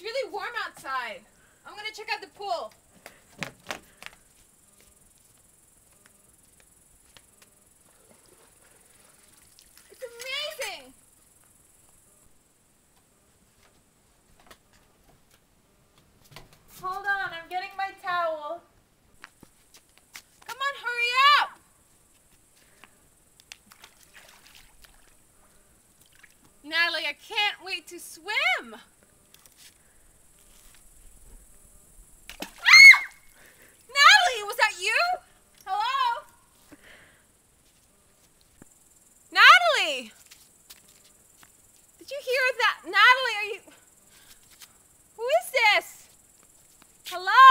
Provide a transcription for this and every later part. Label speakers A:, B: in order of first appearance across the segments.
A: It's really warm outside. I'm gonna check out the pool. It's amazing!
B: Hold on, I'm getting my towel.
A: Come on, hurry up! Natalie, I can't wait to swim! Ah! Natalie, was that you? Hello? Natalie! Did you hear that? Natalie, are you... Who is this? Hello?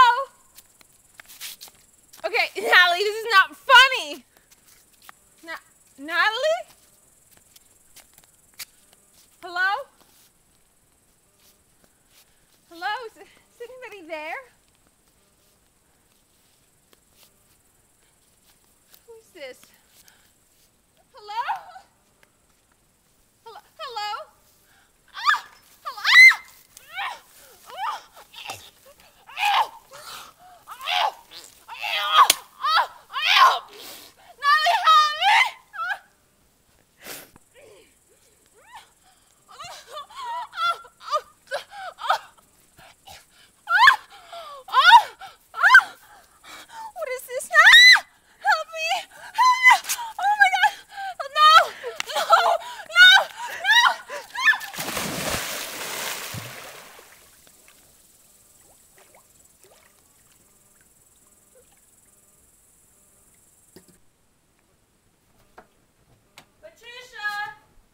A: Okay, Natalie, this is not funny! Natalie? Hello? Hello? Is anybody there? Who is this? Hello? Hello? Hello? Ah! Hello? Ah! Ah! Ah! Ah! Ah! Natalie, help me! What is this? Ah! Help me! Help me! Oh my God! No! No! No! No!
B: Patricia,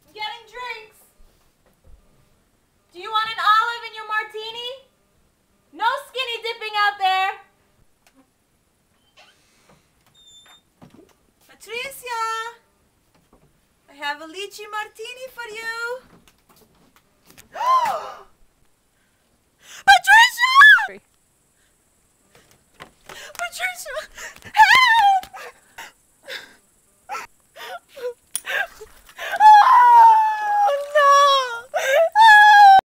B: I'm getting drinks. Do you want an olive in your martini? No skinny dipping out there. Patricia, I have a lychee martini for you.